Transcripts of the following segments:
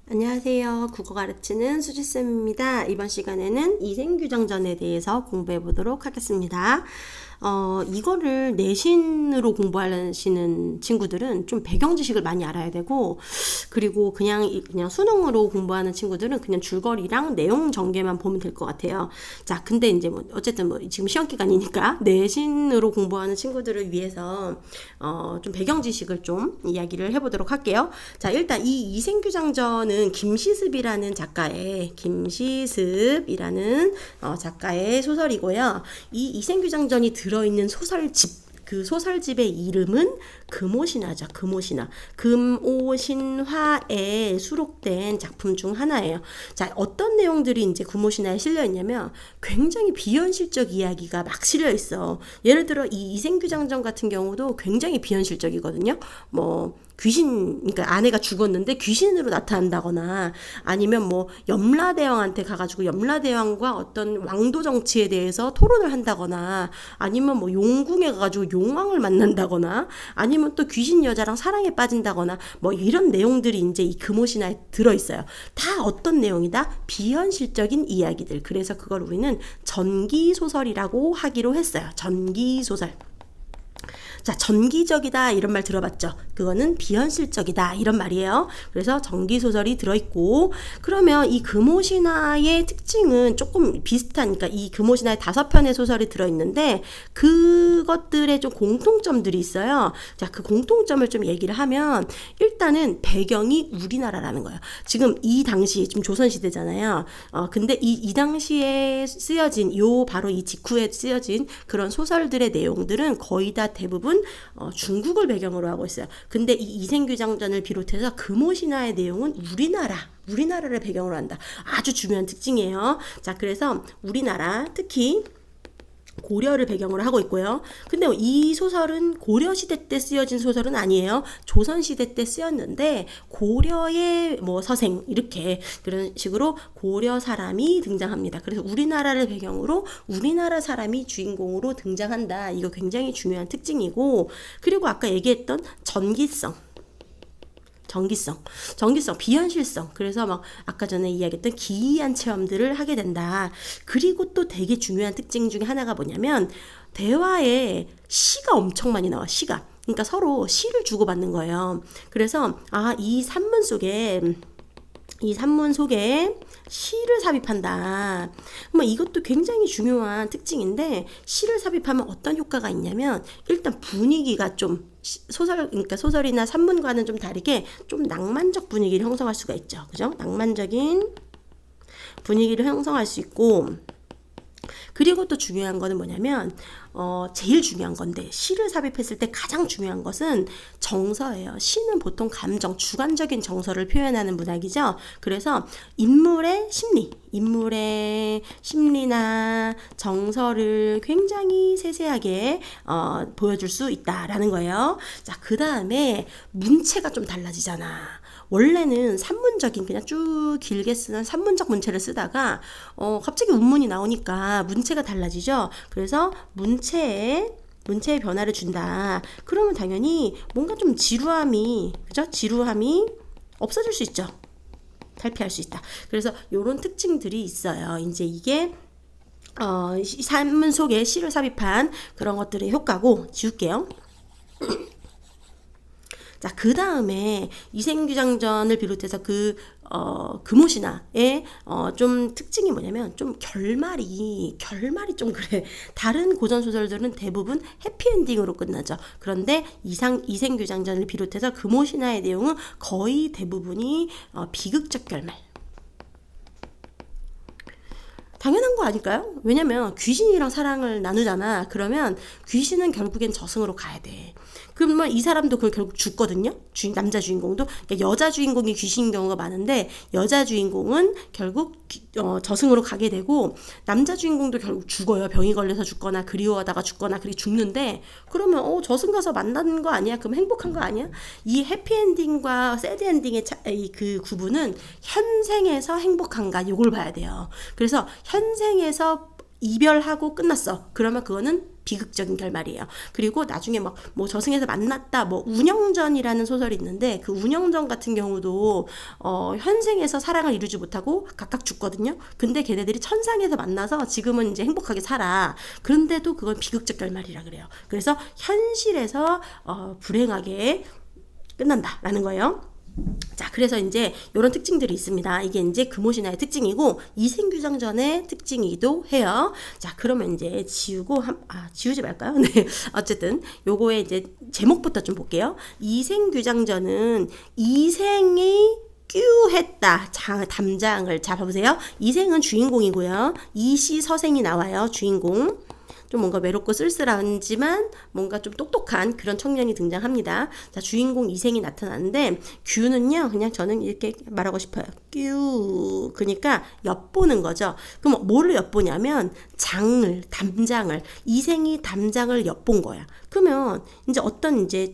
안녕하세요. 국어 가르치는 수지쌤입니다. 이번 시간에는 이생규정전에 대해서 공부해 보도록 하겠습니다. 이거를 내신으로 공부하시는 친구들은 좀 배경 지식을 많이 알아야 되고, 그리고 그냥 수능으로 공부하는 친구들은 그냥 줄거리랑 내용 전개만 보면 될 것 같아요. 자, 근데 이제 어쨌든 지금 시험 기간이니까 내신으로 공부하는 친구들을 위해서 좀 배경 지식을 좀 이야기를 해보도록 할게요. 자, 일단 이 이생규장전은 김시습이라는 작가의 소설이고요. 이 이생규장전이 들어있는 소설집, 그 소설집의 이름은 금오신화죠. 금오신화. 금오신화에 수록된 작품 중 하나예요. 자, 어떤 내용들이 이제 금오신화에 실려 있냐면 굉장히 비현실적 이야기가 막 실려 있어. 예를 들어 이 이생규장전 같은 경우도 굉장히 비현실적이거든요. 그러니까 아내가 죽었는데 귀신으로 나타난다거나, 아니면 염라대왕한테 가가지고 염라대왕과 어떤 왕도 정치에 대해서 토론을 한다거나, 아니면 용궁에 가가지고 용왕을 만난다거나, 아니면 또 귀신 여자랑 사랑에 빠진다거나, 이런 내용들이 이제 이 금오신화에 들어있어요. 다 어떤 내용이다? 비현실적인 이야기들. 그래서 그걸 우리는 전기소설이라고 하기로 했어요. 전기소설. 자, 전기적이다 이런 말 들어봤죠? 그거는 비현실적이다 이런 말이에요. 그래서 전기소설이 들어있고, 그러면 이 금오신화의 특징은 조금 비슷하니까, 이 금오신화에 5편의 소설이 들어있는데 그것들의 좀 공통점들이 있어요. 자, 그 공통점을 좀 얘기를 하면, 일단은 배경이 우리나라라는 거예요. 지금 이 당시 지금 조선시대잖아요. 근데 이 당시에 쓰여진 바로 이 직후에 쓰여진 그런 소설들의 내용들은 거의 다 대부분 중국을 배경으로 하고 있어요. 근데 이 이생규장전을 비롯해서 금오신화의 내용은 우리나라를 배경으로 한다. 아주 중요한 특징이에요. 자, 그래서 우리나라, 특히 고려를 배경으로 하고 있고요. 근데 이 소설은 고려시대 때 쓰여진 소설은 아니에요. 조선시대 때 쓰였는데, 고려의 서생, 이렇게 그런 식으로 고려 사람이 등장합니다. 그래서 우리나라를 배경으로 우리나라 사람이 주인공으로 등장한다. 이거 굉장히 중요한 특징이고, 그리고 아까 얘기했던 전기성, 비현실성. 그래서 아까 전에 이야기했던 기이한 체험들을 하게 된다. 그리고 또 되게 중요한 특징 중에 하나가 뭐냐면, 대화에 시가 엄청 많이 나와. 시가. 그러니까 서로 시를 주고받는 거예요. 그래서 이 산문 속에 시를 삽입한다. 이것도 굉장히 중요한 특징인데, 시를 삽입하면 어떤 효과가 있냐면, 일단 분위기가 좀 그러니까 소설이나 산문과는 좀 다르게 좀 낭만적 분위기를 형성할 수가 있죠. 그죠? 낭만적인 분위기를 형성할 수 있고, 그리고 또 중요한 거는 뭐냐면, 제일 중요한 건데, 시를 삽입했을 때 가장 중요한 것은 정서예요. 시는 보통 감정, 주관적인 정서를 표현하는 문학이죠. 그래서 인물의 심리나 정서를 굉장히 세세하게 보여줄 수 있다라는 거예요. 자, 그 다음에 문체가 좀 달라지잖아. 원래는 산문적인, 그냥 쭉 길게 쓰는 산문적 문체를 쓰다가 갑자기 운문이 나오니까 문체가 달라지죠. 그래서 문체에 변화를 준다. 그러면 당연히 뭔가 좀 지루함이 없어질 수 있죠. 탈피할 수 있다. 그래서 이런 특징들이 있어요. 이제 이게 산문 속에 시를 삽입한 그런 것들의 효과고, 지울게요. 자, 그 다음에 이생규장전을 비롯해서 금오신화의 좀 특징이 뭐냐면, 좀 결말이 좀 그래. 다른 고전소설들은 대부분 해피엔딩으로 끝나죠. 그런데 이생규장전을 비롯해서 금오신화의 내용은 거의 대부분이 비극적 결말. 당연한 거 아닐까요? 왜냐면 귀신이랑 사랑을 나누잖아. 그러면 귀신은 결국엔 저승으로 가야 돼. 그러면 이 사람도 그걸 결국 죽거든요. 남자 주인공도. 그러니까 여자 주인공이 귀신인 경우가 많은데, 여자 주인공은 결국 저승으로 가게 되고, 남자 주인공도 결국 죽어요. 병이 걸려서 죽거나 그리워하다가 죽거나 그렇게 죽는데, 그러면 저승 가서 만나는 거 아니야? 그럼 행복한 거 아니야? 이 해피엔딩과 새드엔딩의 그 구분은 현생에서 행복한가, 요걸 봐야 돼요. 그래서 현생에서 이별하고 끝났어. 그러면 그거는 비극적인 결말이에요. 그리고 나중에 막 뭐 저승에서 만났다 뭐 운영전이라는 소설이 있는데 그 운영전 같은 경우도 현생에서 사랑을 이루지 못하고 각각 죽거든요. 근데 걔네들이 천상에서 만나서 지금은 이제 행복하게 살아. 그런데도 그건 비극적 결말이라 그래요. 그래서 현실에서 불행하게 끝난다라는 거예요. 자, 그래서 이제 이런 특징들이 있습니다. 이게 이제 금오신화의 특징이고 이생규장전의 특징이기도 해요. 자, 그러면 이제 지우지 말까요? 네, 어쨌든 요거의 이제 제목부터 좀 볼게요. 이생규장전은 이생이 뀨했다. 담장을 잡아보세요. 이생은 주인공이고요. 이시 서생이 나와요. 주인공. 좀 뭔가 외롭고 쓸쓸하지만 뭔가 좀 똑똑한 그런 청년이 등장합니다. 자, 주인공 이생이 나타나는데 규는요, 그냥 저는 이렇게 말하고 싶어요. 뀨. 그러니까 엿보는 거죠. 그럼 뭐를 엿보냐면 담장을 이생이 담장을 엿본 거야. 그러면 이제 어떤 이제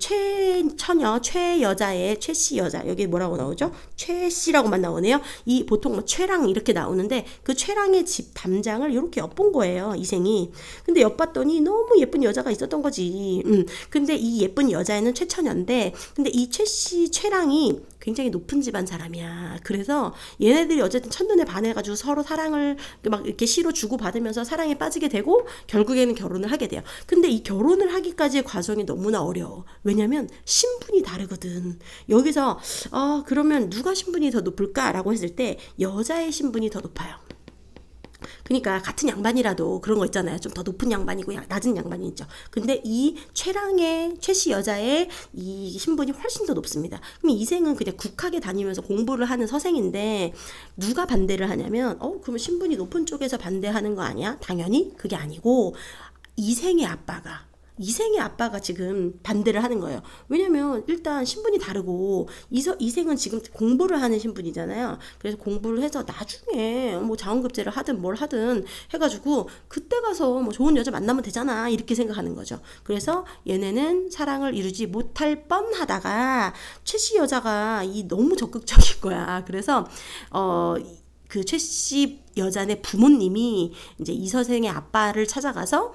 최여자의 최씨 여자 여기 뭐라고 나오죠? 최씨라고만 나오네요. 이 보통 뭐 최랑 이렇게 나오는데 그 최랑의 집 담장을 이렇게 엿본 거예요. 이생이. 근데 엿봤더니 너무 예쁜 여자가 있었던 거지. 근데 이 예쁜 여자애는 최처녀인데 근데 이 최랑이 굉장히 높은 집안 사람이야. 그래서 얘네들이 어쨌든 첫눈에 반해가지고 서로 사랑을 막 이렇게 시로 주고받으면서 사랑에 빠지게 되고 결국에는 결혼을 하게 돼요. 근데 이 결혼을 하기까지의 과정이 너무나 어려워. 왜냐면 신분이 다르거든. 여기서 그러면 누가 신분이 더 높을까라고 했을 때 여자의 신분이 더 높아요. 그러니까 같은 양반이라도 그런 거 있잖아요. 좀 더 높은 양반이고 낮은 양반이 있죠. 근데 이 최씨 여자의 이 신분이 훨씬 더 높습니다. 그럼 이생은 그냥 국학에 다니면서 공부를 하는 서생인데 누가 반대를 하냐면 그러면 신분이 높은 쪽에서 반대하는 거 아니야? 당연히 그게 아니고 이생의 아빠가 지금 반대를 하는 거예요. 왜냐면 일단 신분이 다르고 이생은 지금 공부를 하는 신분이잖아요. 그래서 공부를 해서 나중에 뭐 자원급제를 하든 뭘 하든 해가지고 그때 가서 뭐 좋은 여자 만나면 되잖아 이렇게 생각하는 거죠. 그래서 얘네는 사랑을 이루지 못할 뻔하다가 최씨 여자가 너무 적극적인 거야. 그래서 그 최씨 여자네 부모님이 이제 이 선생의 아빠를 찾아가서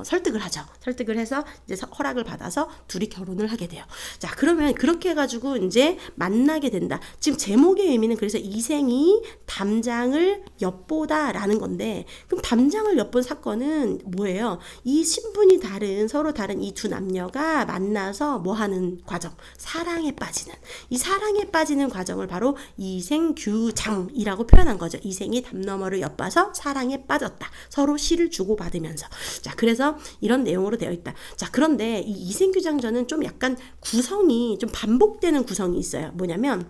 설득을 하죠. 설득을 해서 이제 허락을 받아서 둘이 결혼을 하게 돼요. 자, 그러면 그렇게 해가지고 이제 만나게 된다. 지금 제목의 의미는 그래서 이생이 담장을 엿보다라는 건데, 그럼 담장을 엿본 사건은 뭐예요? 이 신분이 서로 다른 이 두 남녀가 만나서 뭐 하는 과정? 사랑에 빠지는. 이 사랑에 빠지는 과정을 바로 이생규장이라고 표현한 거죠. 이생이 담 너머를 엿봐서 사랑에 빠졌다. 서로 시를 주고받으면서. 자, 그래서 이런 내용으로 되어 있다. 자, 그런데 이 이생규장전은 좀 약간 구성이 좀 반복되는 구성이 있어요. 뭐냐면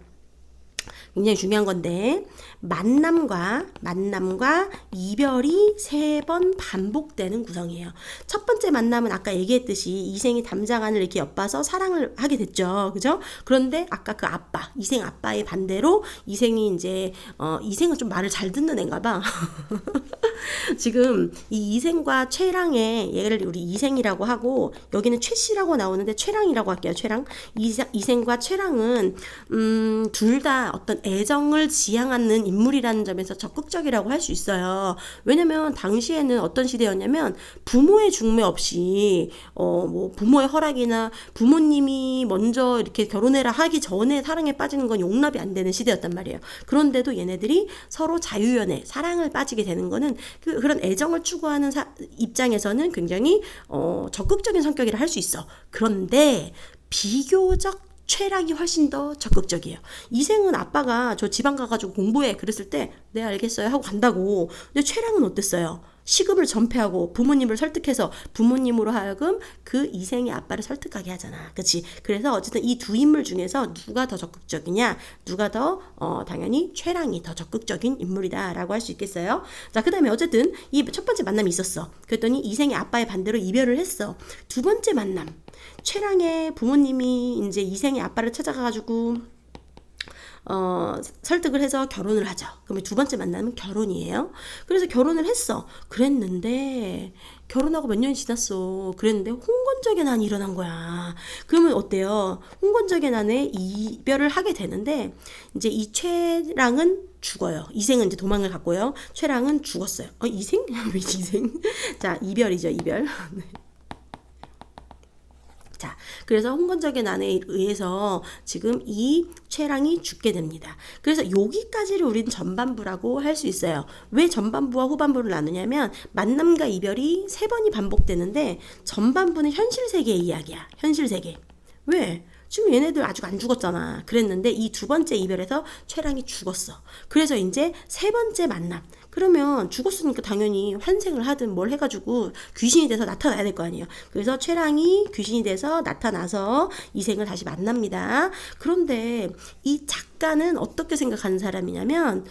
굉장히 중요한 건데 만남과 이별이 3번 반복되는 구성이에요. 첫 번째 만남은 아까 얘기했듯이 이생이 담장안을 이렇게 엿봐서 사랑을 하게 됐죠. 그죠? 그런데 아까 그 이생 아빠의 반대로 이생이 이제 이생은 좀 말을 잘 듣는 애인가 봐. 지금 이 이생과 최랑의 얘를 우리 이생이라고 하고 여기는 최씨라고 나오는데 최랑이라고 할게요. 최랑. 이생과 최랑은 둘 다 어떤 애정을 지향하는 인물이라는 점에서 적극적이라고 할 수 있어요. 왜냐면 당시에는 어떤 시대였냐면 부모의 중매 없이 뭐 부모의 허락이나 부모님이 먼저 이렇게 결혼해라 하기 전에 사랑에 빠지는 건 용납이 안 되는 시대였단 말이에요. 그런데도 얘네들이 서로 자유연애, 사랑을 빠지게 되는 거는 그런 애정을 추구하는 입장에서는 굉장히 적극적인 성격이라 할 수 있어. 그런데 비교적 최랑이 훨씬 더 적극적이에요. 이생은 아빠가 저 지방 가가지고 공부해 그랬을 때 네 알겠어요 하고 간다고. 근데 최랑은 어땠어요? 시급을 전폐하고 부모님을 설득해서 부모님으로 하여금 그 이생의 아빠를 설득하게 하잖아. 그치? 그래서 어쨌든 이 두 인물 중에서 누가 더 적극적이냐? 누가 더 당연히 최랑이 더 적극적인 인물이다 라고 할 수 있겠어요. 자, 그 다음에 어쨌든 이 첫 번째 만남이 있었어. 그랬더니 이생의 아빠의 반대로 이별을 했어. 두 번째 만남, 최랑의 부모님이 이제 이생의 아빠를 찾아가가지고 설득을 해서 결혼을 하죠. 그러면 두 번째 만남은 결혼이에요. 그래서 결혼을 했어. 그랬는데 결혼하고 몇 년이 지났어. 그랬는데 홍건적의 난이 일어난 거야. 그러면 어때요? 홍건적의 난에 이별을 하게 되는데 이제 이 최랑은 죽어요. 이생은 이제 도망을 갔고요. 최랑은 죽었어요. 이생? 왜 이생? 자, 이별이죠, 이별. 네. 자, 그래서 홍건적의 난에 의해서 지금 이 최랑이 죽게 됩니다. 그래서 여기까지를 우리는 전반부라고 할 수 있어요. 왜 전반부와 후반부를 나누냐면 만남과 이별이 3번이 반복되는데 전반부는 현실 세계의 이야기야. 현실 세계. 왜? 지금 얘네들 아직 안 죽었잖아. 그랬는데 이 2번째 이별에서 최랑이 죽었어. 그래서 이제 3번째 만남. 그러면 죽었으니까 당연히 환생을 하든 뭘 해가지고 귀신이 돼서 나타나야 될 거 아니에요. 그래서 최랑이 귀신이 돼서 나타나서 이생을 다시 만납니다. 그런데 이 작가는 어떻게 생각하는 사람이냐면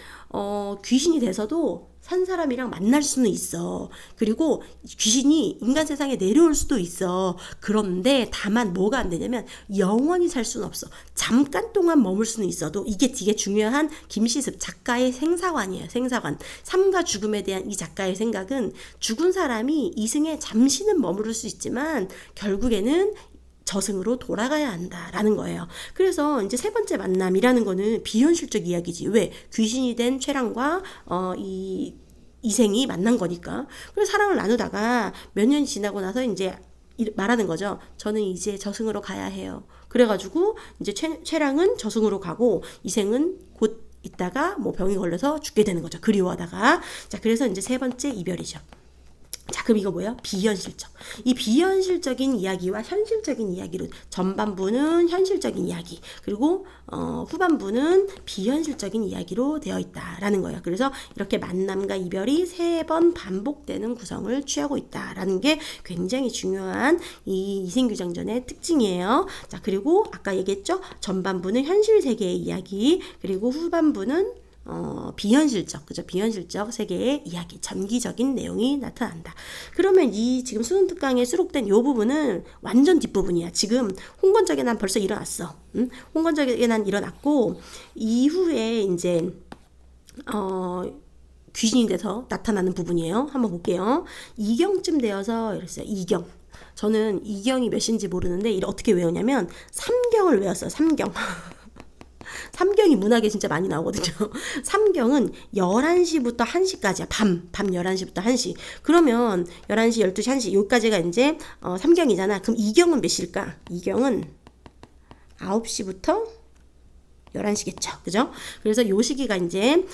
귀신이 돼서도 산 사람이랑 만날 수는 있어. 그리고 귀신이 인간 세상에 내려올 수도 있어. 그런데 다만 뭐가 안 되냐면 영원히 살 수는 없어. 잠깐 동안 머물 수는 있어도 이게 되게 중요한 김시습 작가의 생사관이에요. 생사관. 삶과 죽음에 대한 이 작가의 생각은 죽은 사람이 이승에 잠시는 머무를 수 있지만 결국에는 저승으로 돌아가야 한다라는 거예요. 그래서 이제 3번째 만남이라는 거는 비현실적 이야기지. 왜? 귀신이 된 최랑과 이생이 만난 거니까. 그래서 사랑을 나누다가 몇 년이 지나고 나서 이제 말하는 거죠. 저는 이제 저승으로 가야 해요. 그래가지고 이제 최랑은 저승으로 가고 이생은 곧 있다가 뭐 병이 걸려서 죽게 되는 거죠. 그리워하다가. 자, 그래서 이제 3번째 이별이죠. 자, 그럼 이거 뭐예요? 비현실적. 이 비현실적인 이야기와 현실적인 이야기로 전반부는 현실적인 이야기, 그리고 후반부는 비현실적인 이야기로 되어 있다라는 거예요. 그래서 이렇게 만남과 이별이 3번 반복되는 구성을 취하고 있다라는 게 굉장히 중요한 이 이생규장전의 특징이에요. 자, 그리고 아까 얘기했죠? 전반부는 현실 세계의 이야기, 그리고 후반부는 비현실적, 그죠? 비현실적 세계의 이야기, 전기적인 내용이 나타난다. 그러면 이 지금 수능특강에 수록된 이 부분은 완전 뒷부분이야. 지금 홍건적의 난 벌써 일어났어. 홍건적의 난 일어났고, 이후에 이제, 귀신이 돼서 나타나는 부분이에요. 한번 볼게요. 2경쯤 되어서 이랬어요. 2경. 저는 2경이 몇인지 모르는데, 이를 어떻게 외우냐면, 3경을 외웠어요. 3경. 3경이 문학에 진짜 많이 나오거든요. 3경은 11시부터 1시까지야. 밤 11시부터 1시. 그러면 11시, 12시, 1시 여기까지가 이제 3경이잖아. 그럼 2경은 몇 시일까? 2경은 9시부터 11시겠죠. 그죠? 그래서 요 시기가 이제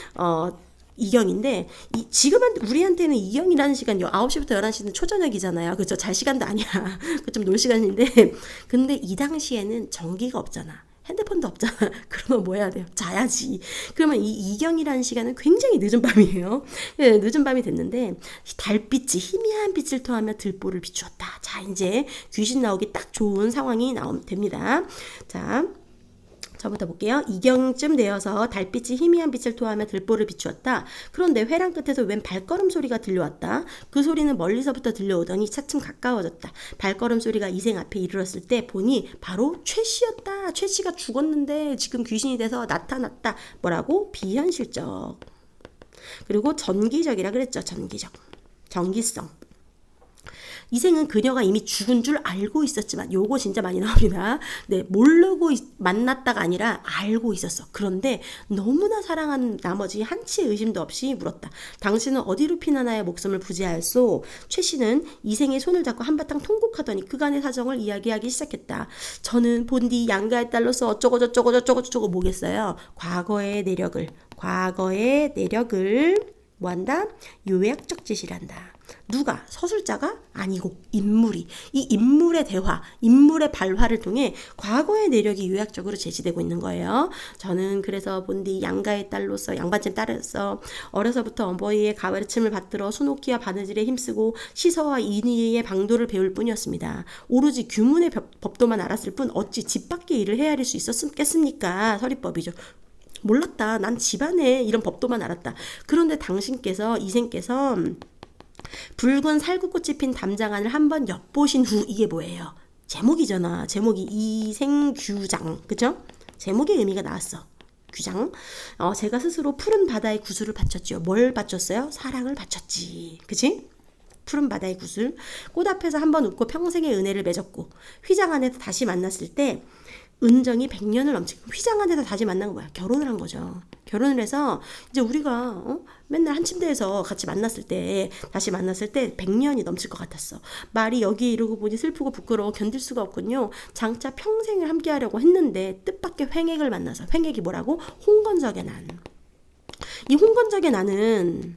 2경인데 지금은 우리한테는 2경이라는 시간 9시부터 11시는 초저녁이잖아요. 그죠? 잘 시간도 아니야. 그 좀 놀 시간인데 근데 이 당시에는 전기가 없잖아. 핸드폰도 없잖아. 그러면 뭐 해야 돼요? 자야지. 그러면 이 2경이라는 시간은 굉장히 늦은 밤이에요. 네, 늦은 밤이 됐는데 달빛이 희미한 빛을 토하며 들보를 비추었다. 자, 이제 귀신 나오기 딱 좋은 상황이 됩니다. 자, 저부터 볼게요. 2경쯤 되어서 달빛이 희미한 빛을 토하며 들보를 비추었다. 그런데 회랑 끝에서 웬 발걸음 소리가 들려왔다. 그 소리는 멀리서부터 들려오더니 차츰 가까워졌다. 발걸음 소리가 이생 앞에 이르렀을 때 보니 바로 최씨였다. 최씨가 죽었는데 지금 귀신이 돼서 나타났다. 뭐라고? 비현실적. 그리고 전기적이라 그랬죠. 전기적. 전기성. 이생은 그녀가 이미 죽은 줄 알고 있었지만 요거 진짜 많이 나옵니다. 네, 모르고 만났다가 아니라 알고 있었어. 그런데 너무나 사랑하는 나머지 한치의 의심도 없이 물었다. 당신은 어디로 피나나의 목숨을 부지하였소? 최 씨는 이생의 손을 잡고 한바탕 통곡하더니 그간의 사정을 이야기하기 시작했다. 저는 본디 양가의 딸로서 어쩌고 저쩌고 뭐겠어요? 과거의 내력을 뭐한다? 요약적 지시를 한다. 누가? 서술자가? 아니고 인물이. 이 인물의 대화, 인물의 발화를 통해 과거의 내력이 요약적으로 제시되고 있는 거예요. 저는 그래서 본디 양가의 딸로서 양반집 딸로서 어려서부터 어머니의 가르침을 받들어 수놓기와 바느질에 힘쓰고 시서와 인의의 방도를 배울 뿐이었습니다. 오로지 규문의 법도만 알았을 뿐 어찌 집 밖의 일을 헤아릴 수 있었겠습니까? 서리법이죠. 몰랐다. 난 집안에 이런 법도만 알았다. 그런데 당신께서 이생께서 붉은 살구꽃이 핀 담장안을 한번 엿보신 후 이게 뭐예요? 제목이잖아. 제목이 이생규장. 그죠? 제목의 의미가 나왔어. 규장. 제가 스스로 푸른 바다의 구슬을 바쳤지요. 뭘 바쳤어요? 사랑을 바쳤지. 그치? 푸른 바다의 구슬. 꽃 앞에서 한번 웃고 평생의 은혜를 맺었고 휘장 안에서 다시 만났을 때 은정이 100년을 넘치고 휘장한 데서 다시 만난 거야. 결혼을 한 거죠. 결혼을 해서 이제 우리가 맨날 한 침대에서 같이 만났을 때 다시 만났을 때 100년이 넘칠 것 같았어. 말이 여기 이러고 보니 슬프고 부끄러워 견딜 수가 없군요. 장차 평생을 함께 하려고 했는데 뜻밖의 횡액을 만나서 횡액이 뭐라고? 홍건적의 난. 이 홍건적의 난은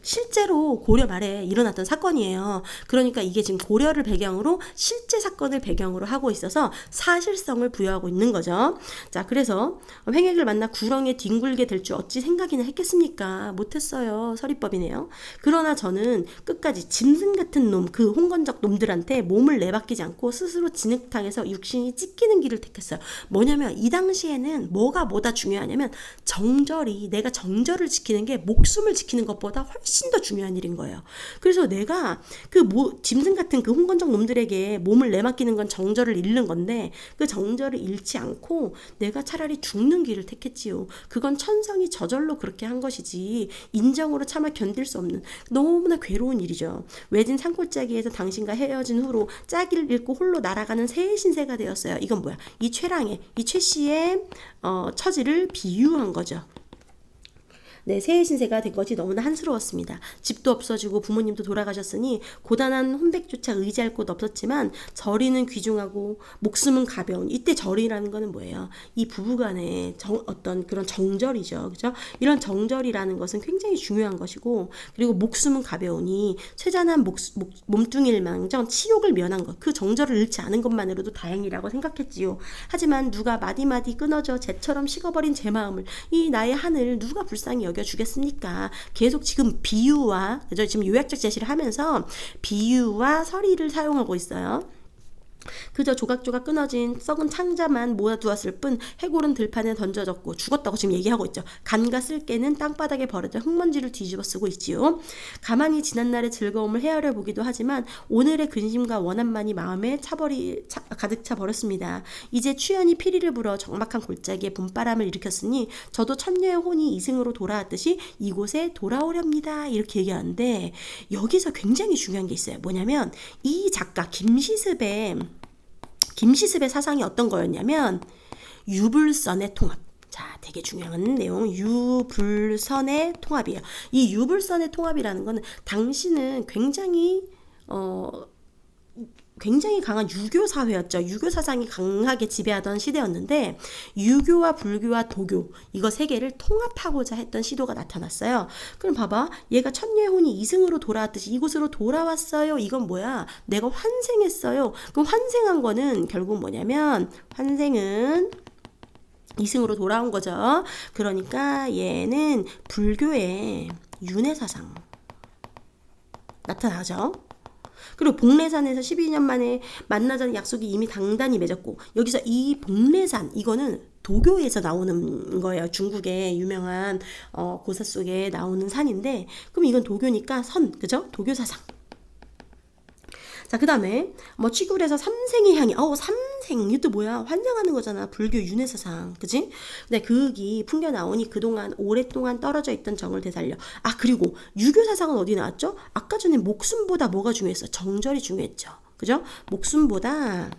실제로 고려 말에 일어났던 사건이에요. 그러니까 이게 지금 고려를 배경으로 실제 사건을 배경으로 하고 있어서 사실성을 부여하고 있는 거죠. 자, 그래서 횡액을 만나 구렁에 뒹굴게 될 줄 어찌 생각이나 했겠습니까? 못했어요. 서리법이네요. 그러나 저는 끝까지 짐승 같은 놈, 그 홍건적 놈들한테 몸을 내맡기지 않고 스스로 진흙탕에서 육신이 찢기는 길을 택했어요. 뭐냐면 이 당시에는 뭐가 중요하냐면 정절이, 내가 정절을 지키는 게 목숨을 지키는 것보다 훨씬 더 중요한 일인 거예요. 그래서 내가 짐승 같은 그 홍건적 놈들에게 몸을 내맡기는 건 정절을 잃는 건데 그 정절을 잃지 않고 내가 차라리 죽는 길을 택했지요. 그건 천성이 저절로 그렇게 한 것이지 인정으로 차마 견딜 수 없는 너무나 괴로운 일이죠. 외진 산골짜기에서 당신과 헤어진 후로 짜기를 잃고 홀로 날아가는 새의 신세가 되었어요. 이건 뭐야? 이 최 씨의 처지를 비유한 거죠. 네, 새의 신세가 된 것이 너무나 한스러웠습니다. 집도 없어지고 부모님도 돌아가셨으니 고단한 혼백조차 의지할 곳 없었지만 절이는 귀중하고 목숨은 가벼운, 이때 절이라는 거는 뭐예요? 이 부부간의 어떤 그런 정절이죠. 그죠? 이런 정절이라는 것은 굉장히 중요한 것이고, 그리고 목숨은 가벼우니 쇠잔한 몸뚱이일망정 치욕을 면한 것, 그 정절을 잃지 않은 것만으로도 다행이라고 생각했지요. 하지만 누가 마디마디 끊어져 재처럼 식어버린 제 마음을, 이 나의 하늘 누가 불쌍히 여겨주겠습니까? 계속 지금 비유와, 그죠? 지금 요약적 제시를 하면서 비유와 서리를 사용하고 있어요. 그저 조각조각 끊어진 썩은 창자만 모아두었을 뿐 해골은 들판에 던져졌고 죽었다고 지금 얘기하고 있죠. 간과 쓸개는 땅바닥에 버려져 흙먼지를 뒤집어 쓰고 있지요. 가만히 지난날의 즐거움을 헤아려 보기도 하지만 오늘의 근심과 원한만이 마음에 가득 차 버렸습니다. 이제 추연이 피리를 불어 적막한 골짜기에 봄바람을 일으켰으니 저도 천녀의 혼이 이승으로 돌아왔듯이 이곳에 돌아오렵니다. 이렇게 얘기하는데 여기서 굉장히 중요한 게 있어요. 뭐냐면 이 작가 김시습의 사상이 어떤 거였냐면 유불선의 통합. 자, 되게 중요한 내용, 유불선의 통합이에요. 이 유불선의 통합이라는 거는 당시는 굉장히 강한 유교 사회였죠. 유교 사상이 강하게 지배하던 시대였는데 유교와 불교와 도교 이거 세 개를 통합하고자 했던 시도가 나타났어요. 그럼 봐봐, 얘가 천녀의 혼이 이승으로 돌아왔듯이 이곳으로 돌아왔어요. 이건 뭐야? 내가 환생했어요. 그럼 환생한 거는 결국 뭐냐면 환생은 이승으로 돌아온 거죠. 그러니까 얘는 불교의 윤회 사상 나타나죠. 그리고 복례산에서 12년 만에 만나자는 약속이 이미 단단히 맺었고, 여기서 이 복례산 이거는 도교에서 나오는 거예요. 중국의 유명한 고사 속에 나오는 산인데, 그럼 이건 도교니까 그죠? 도교 사상. 자, 그 다음에 취굴에서 삼생의 향이, 삼생 이것도 뭐야? 환장하는 거잖아. 불교 윤회 사상, 그지? 근데 그윽이 풍겨 나오니 그동안 오랫동안 떨어져 있던 정을 되살려. 그리고 유교 사상은 어디 나왔죠? 아까 전에 목숨보다 뭐가 중요했어? 정절이 중요했죠. 그죠? 목숨보다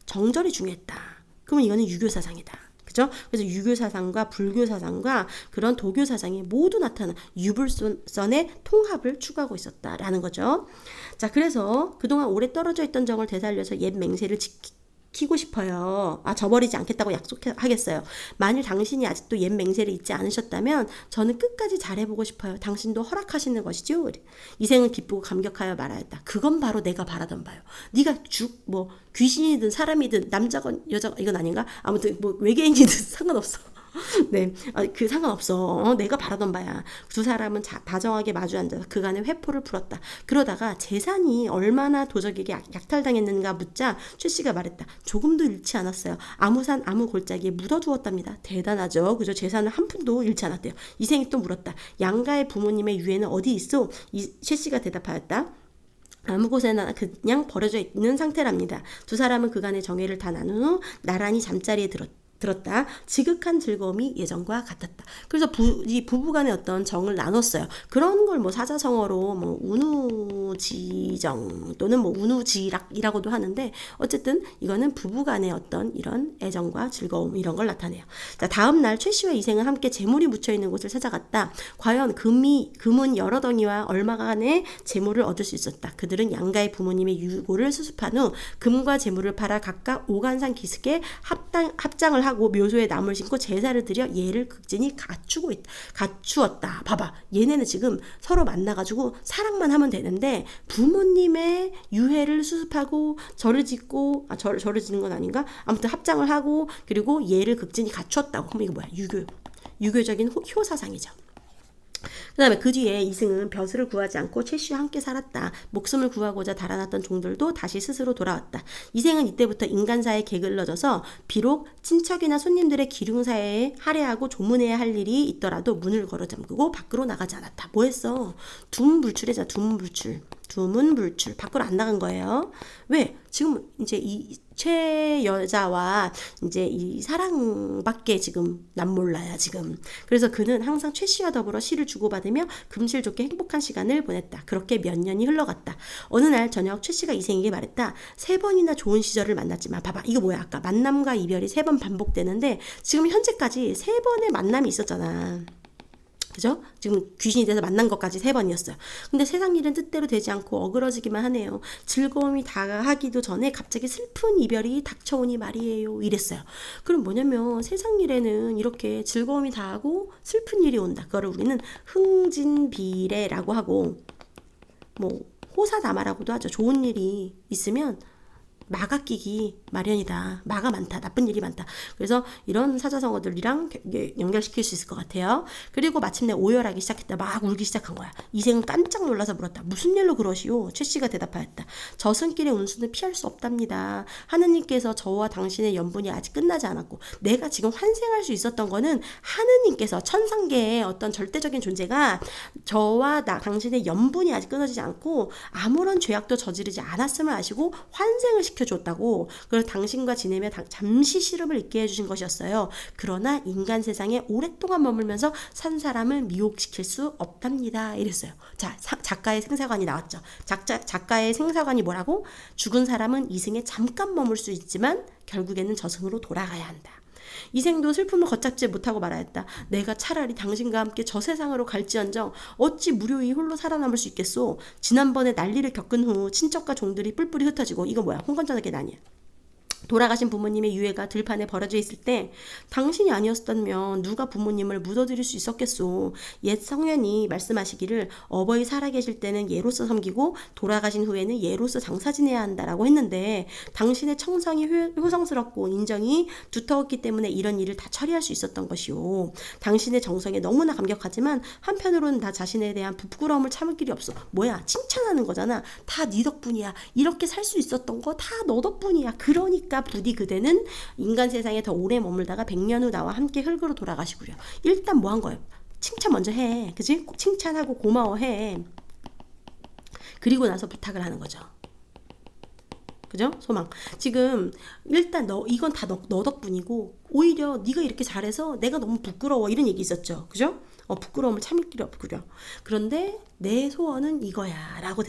정절이 중요했다. 그러면 이거는 유교 사상이다. 그죠? 그래서 유교 사상과 불교 사상과 그런 도교 사상이 모두 나타난 유불선의 통합을 추구하고 있었다라는 거죠. 자, 그래서 그동안 오래 떨어져 있던 정을 되살려서 옛 맹세를 지키고 싶어요. 저버리지 않겠다고 약속하겠어요. 만일 당신이 아직도 옛 맹세를 잊지 않으셨다면 저는 끝까지 잘해보고 싶어요. 당신도 허락하시는 것이죠. 이생을 기쁘고 감격하여 말하였다. 그건 바로 내가 바라던 바요. 네가 귀신이든 사람이든 남자건 여자건 이건 아닌가? 아무튼 외계인이든 상관없어. 네, 그 상관없어. 내가 바라던 바야. 두 사람은 다정하게 마주 앉아서 그간의 회포를 풀었다. 그러다가 재산이 얼마나 도적에게 약탈당했는가 묻자 최 씨가 말했다. 조금도 잃지 않았어요. 아무 산 아무 골짜기에 묻어두었답니다. 대단하죠. 그죠? 재산을 한 푼도 잃지 않았대요. 이생이 또 물었다. 양가의 부모님의 유해는 어디 있어? 최 씨가 대답하였다. 아무 곳에나 그냥 버려져 있는 상태랍니다. 두 사람은 그간의 정회를 다 나눈 후 나란히 잠자리에 들었다. 들었다. 지극한 즐거움이 예전과 같았다. 그래서 이 부부간의 어떤 정을 나눴어요. 그런 걸 뭐 사자성어로 뭐 운우지정 또는 뭐 운우지락이라고도 하는데 어쨌든 이거는 부부간의 어떤 이런 애정과 즐거움 이런 걸 나타내요. 자, 다음 날 최 씨와 이생은 함께 재물이 묻혀 있는 곳을 찾아갔다. 과연 금은 여러 덩이와 얼마간의 재물을 얻을 수 있었다. 그들은 양가의 부모님의 유고를 수습한 후 금과 재물을 팔아 각각 오간산 기슭에 합장을 하고 묘소에 나무를 심고 제사를 드려 예를 극진히 갖추었다. 봐봐. 얘네는 지금 서로 만나가지고 사랑만 하면 되는데 부모님의 유해를 수습하고 절을 짓고 절을 짓는 건 아닌가? 아무튼 합장을 하고 그리고 예를 극진히 갖추었다고. 그럼 이거 뭐야? 유교적인 효사상이죠. 그 다음에 그 뒤에 이승은 벼슬을 구하지 않고 최 씨와 함께 살았다. 목숨을 구하고자 달아났던 종들도 다시 스스로 돌아왔다. 이생은 이때부터 인간사에 게을러져서 비록 친척이나 손님들의 기륭사에 할애하고 조문해야 할 일이 있더라도 문을 걸어 잠그고 밖으로 나가지 않았다. 뭐 했어? 두문불출이자 두문불출. 밖으로 안 나간 거예요. 왜? 지금 이제 이 최 여자와 이제 이 사랑밖에 지금 남몰라요 지금. 그래서 그는 항상 최 씨와 더불어 시를 주고받으며 금실 좋게 행복한 시간을 보냈다. 그렇게 몇 년이 흘러갔다. 어느 날 저녁 최 씨가 이생에게 말했다. 3번이나 좋은 시절을 만났지만 봐봐 이거 뭐야 아까 만남과 이별이 3번 반복되는데 지금 현재까지 3번의 만남이 있었잖아. 그죠? 지금 귀신이 돼서 만난 것까지 3번이었어요. 근데 세상 일은 뜻대로 되지 않고 어그러지기만 하네요. 즐거움이 다가하기도 전에 갑자기 슬픈 이별이 닥쳐오니 말이에요. 이랬어요. 그럼 뭐냐면 세상 일에는 이렇게 즐거움이 다하고 슬픈 일이 온다. 그거를 우리는 흥진비례라고 하고 뭐 호사다마라고도 하죠. 좋은 일이 있으면 마가 끼기 마련이다. 마가 많다. 나쁜 일이 많다. 그래서 이런 사자성어들이랑 연결시킬 수 있을 것 같아요. 그리고 마침내 오열하기 시작했다. 막 울기 시작한 거야. 이생은 깜짝 놀라서 물었다. 무슨 일로 그러시오? 최 씨가 대답하였다. 저승길의 운수는 피할 수 없답니다. 하느님께서 저와 당신의 연분이 아직 끝나지 않았고 내가 지금 환생할 수 있었던 거는 하느님께서 천상계의 어떤 절대적인 존재가 저와 당신의 연분이 아직 끊어지지 않고 아무런 죄악도 저지르지 않았음을 아시고 환생을 시켜줬다고. 그래서 당신과 지내며 잠시 시름을 잊게 해주신 것이었어요. 그러나 인간 세상에 오랫동안 머물면서 산 사람을 미혹시킬 수 없답니다. 이랬어요. 자, 작가의 생사관이 나왔죠. 작가의 생사관이 뭐라고? 죽은 사람은 이승에 잠깐 머물 수 있지만 결국에는 저승으로 돌아가야 한다. 이생도 슬픔을 걷잡지 못하고 말하였다. 내가 차라리 당신과 함께 저 세상으로 갈지언정 어찌 무료히 홀로 살아남을 수 있겠소. 지난번에 난리를 겪은 후 친척과 종들이 뿔뿔이 흩어지고 이거 뭐야? 홍건전에게 아니야. 돌아가신 부모님의 유해가 들판에 버려져 있을 때 당신이 아니었다면 누가 부모님을 묻어드릴 수 있었겠소. 옛 성현이 말씀하시기를 어버이 살아계실 때는 예로서 섬기고 돌아가신 후에는 예로서 장사 지내야 한다라고 했는데 당신의 청성이 효성스럽고 인정이 두터웠기 때문에 이런 일을 다 처리할 수 있었던 것이오. 당신의 정성에 너무나 감격하지만 한편으로는 나 자신에 대한 부끄러움을 참을 길이 없어. 뭐야? 칭찬하는 거잖아. 다 네 덕분이야. 이렇게 살 수 있었던 거 다 너 덕분이야. 그러니까 부디 그대는 인간 세상에 더 오래 머물다가 100년 후 나와 함께 흙으로 돌아가시구려. 일단 뭐 한 거예요? 칭찬 먼저 해. 그치? 칭찬하고 고마워해. 그리고 나서 부탁을 하는 거죠. 그죠? 소망. 지금 일단 이건 다 너 덕분이고 오히려 네가 이렇게 잘해서 내가 너무 부끄러워 이런 얘기 있었죠. 그죠? 부끄러움을 참을 길이 없구려. 그런데 내 소원은 이거야 라고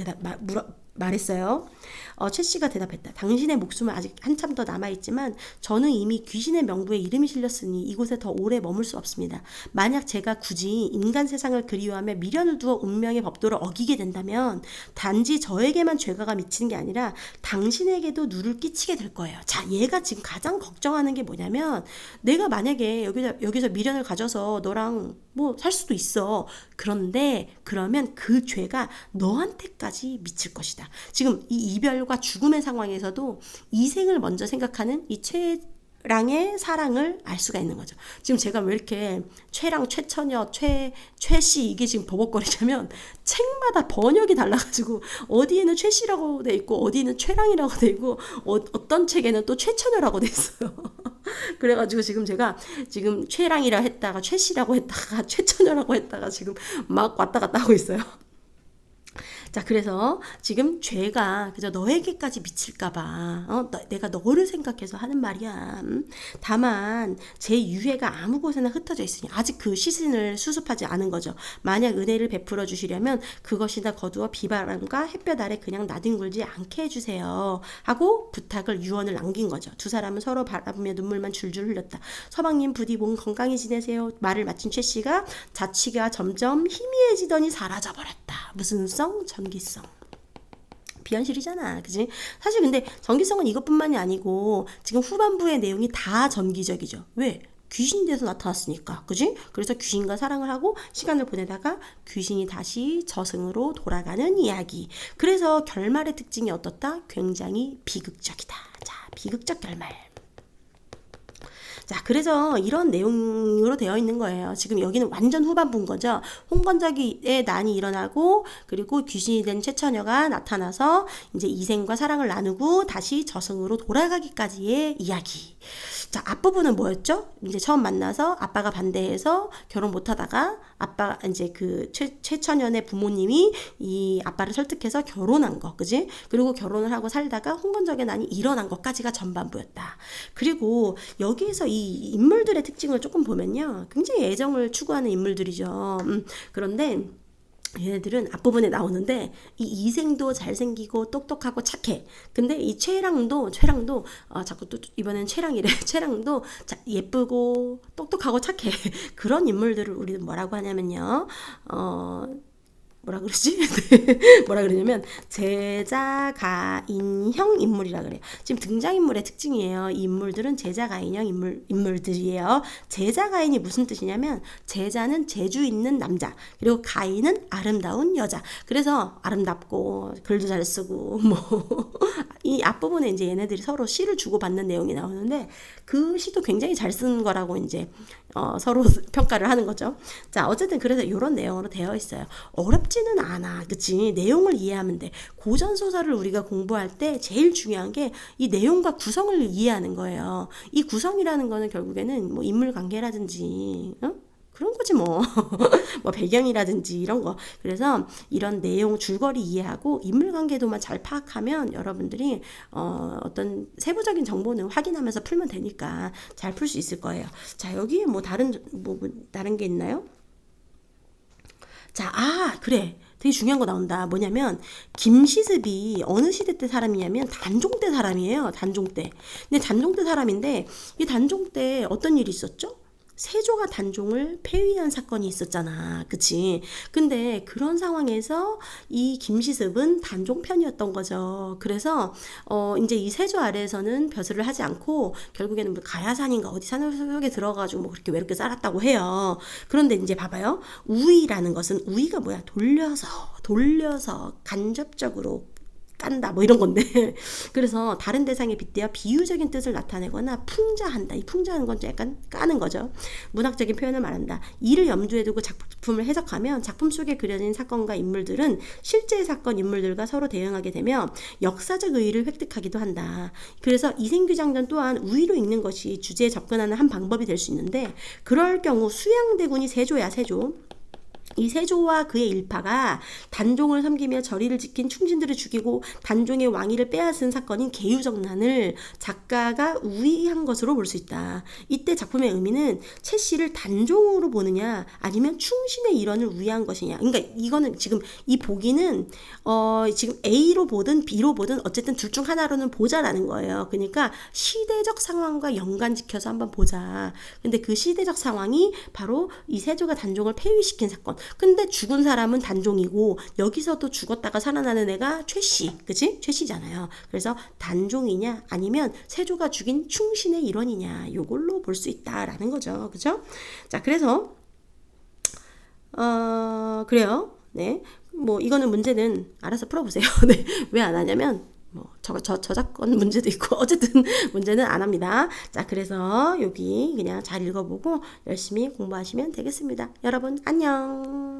말했어요. 최 씨가 대답했다. 당신의 목숨은 아직 한참 더 남아있지만 저는 이미 귀신의 명부에 이름이 실렸으니 이곳에 더 오래 머물 수 없습니다. 만약 제가 굳이 인간 세상을 그리워하며 미련을 두어 운명의 법도를 어기게 된다면 단지 저에게만 죄가가 미치는 게 아니라 당신에게도 누를 끼치게 될 거예요. 자, 얘가 지금 가장 걱정하는 게 뭐냐면 내가 만약에 여기서 미련을 가져서 너랑 뭐 살 수도 있어. 그런데 그러면 그 죄가 너한테까지 미칠 것이다. 지금 이 이별과 죽음의 상황에서도 이생을 먼저 생각하는 이 최랑의 사랑을 알 수가 있는 거죠. 지금 제가 왜 이렇게 최랑, 최처녀, 최씨 이게 지금 버벅거리냐면 책마다 번역이 달라가지고 어디에는 최씨라고 돼 있고 어디는 최랑이라고 돼 있고 어떤 책에는 또 최처녀라고 돼 있어요. 그래가지고 지금 제가 지금 최랑이라 했다가 최씨라고 했다가 최처녀라고 했다가 지금 막 왔다 갔다 하고 있어요. 자, 그래서 지금 죄가 그저 너에게까지 미칠까봐, 내가 너를 생각해서 하는 말이야. 다만, 제 유해가 아무 곳에나 흩어져 있으니, 아직 그 시신을 수습하지 않은 거죠. 만약 은혜를 베풀어 주시려면 그것이 다 거두어 비바람과 햇볕 아래 그냥 나뒹굴지 않게 해주세요. 하고 부탁을, 유언을 남긴 거죠. 두 사람은 서로 바라보며 눈물만 줄줄 흘렸다. 서방님 부디 몸 건강히 지내세요. 말을 마친 최 씨가 자취가 점점 희미해지더니 사라져버렸다. 무슨 성? 전기성. 비현실이잖아. 그지? 사실 근데 전기성은 이것뿐만이 아니고 지금 후반부의 내용이 다 전기적이죠. 왜? 귀신이 돼서 나타났으니까. 그지? 그래서 귀신과 사랑을 하고 시간을 보내다가 귀신이 다시 저승으로 돌아가는 이야기. 그래서 결말의 특징이 어떻다? 굉장히 비극적이다. 자, 비극적 결말. 자, 그래서 이런 내용으로 되어 있는 거예요. 지금 여기는 완전 후반부인 거죠. 홍건적의 난이 일어나고, 그리고 귀신이 된 최처녀가 나타나서 이제 이생과 사랑을 나누고 다시 저승으로 돌아가기까지의 이야기. 자, 앞부분은 뭐였죠? 이제 처음 만나서 아빠가 반대해서 결혼 못 하다가 아빠, 이제 그 최처녀의 부모님이 이 아빠를 설득해서 결혼한 거, 그지? 그리고 결혼을 하고 살다가 홍건적의 난이 일어난 것까지가 전반부였다. 그리고 여기에서 이 인물들의 특징을 조금 보면요. 굉장히 애정을 추구하는 인물들이죠. 그런데 얘네들은 앞부분에 나오는데 이 이생도 잘생기고 똑똑하고 착해. 근데 이 최랑도 자꾸 또 이번엔 최랑이래. 최랑도 예쁘고 똑똑하고 착해. 그런 인물들을 우리는 뭐라고 하냐면요. 뭐라 그러지? 뭐라 그러냐면 제자가인형 인물이라 그래요. 지금 등장인물의 특징이에요. 이 인물들은 제자가인형 인물들이에요. 제자가인이 무슨 뜻이냐면 제자는 재주 있는 남자, 그리고 가인은 아름다운 여자. 그래서 아름답고 글도 잘 쓰고 이 앞부분에 이제 얘네들이 서로 시를 주고받는 내용이 나오는데 그 시도 굉장히 잘 쓴 거라고 이제 서로 평가를 하는 거죠. 자, 어쨌든 그래서 이런 내용으로 되어 있어요. 어렵지는 않아. 그치? 내용을 이해하면 돼. 고전소설을 우리가 공부할 때 제일 중요한 게 이 내용과 구성을 이해하는 거예요. 이 구성이라는 거는 결국에는 뭐 인물 관계라든지, 그런 거지 뭐. 뭐 배경이라든지 이런 거. 그래서 이런 내용 줄거리 이해하고 인물관계도만 잘 파악하면 여러분들이 어떤 세부적인 정보는 확인하면서 풀면 되니까 잘 풀 수 있을 거예요. 자, 여기에 뭐 다른 게 있나요? 자, 그래. 되게 중요한 거 나온다. 뭐냐면 김시습이 어느 시대 때 사람이냐면 단종 때 사람이에요. 단종 때. 근데 단종 때 사람인데 이 단종 때 어떤 일이 있었죠? 세조가 단종을 폐위한 사건이 있었잖아. 그치? 근데 그런 상황에서 이 김시습은 단종 편이었던 거죠. 그래서 이제 이 세조 아래에서는 벼슬을 하지 않고 결국에는 뭐 가야산인가 어디 산속에 들어가지고 뭐 그렇게 외롭게 살았다고 해요. 그런데 이제 봐봐요. 우의라는 것은, 우의가 뭐야? 돌려서 간접적으로 깐다 뭐 이런 건데 그래서 다른 대상에 빗대어 비유적인 뜻을 나타내거나 풍자한다. 이 풍자하는 건 약간 까는 거죠. 문학적인 표현을 말한다. 이를 염두에 두고 작품을 해석하면 작품 속에 그려진 사건과 인물들은 실제 사건 인물들과 서로 대응하게 되며 역사적 의의를 획득하기도 한다. 그래서 이생규장전 또한 우의로 읽는 것이 주제에 접근하는 한 방법이 될 수 있는데, 그럴 경우 수양대군이 세조야. 세조. 이 세조와 그의 일파가 단종을 섬기며 절의를 지킨 충신들을 죽이고 단종의 왕위를 빼앗은 사건인 계유정난을 작가가 우의한 것으로 볼 수 있다. 이때 작품의 의미는 최 씨를 단종으로 보느냐 아니면 충신의 일원을 우의한 것이냐. 그러니까 이거는 지금 이 보기는 지금 A로 보든 B로 보든 어쨌든 둘 중 하나로는 보자라는 거예요. 그러니까 시대적 상황과 연관지켜서 한번 보자. 근데 그 시대적 상황이 바로 이 세조가 단종을 폐위시킨 사건. 근데 죽은 사람은 단종이고 여기서도 죽었다가 살아나는 애가 최씨, 그치? 최씨잖아요. 그래서 단종이냐 아니면 세조가 죽인 충신의 일원이냐, 요걸로 볼 수 있다라는 거죠. 그죠? 자, 그래서 그래요. 네, 뭐 이거는 문제는 알아서 풀어보세요. 네, 왜 안 하냐면 뭐 저작권 문제도 있고 어쨌든 문제는 안 합니다. 자, 그래서 여기 그냥 잘 읽어보고 열심히 공부하시면 되겠습니다. 여러분 안녕.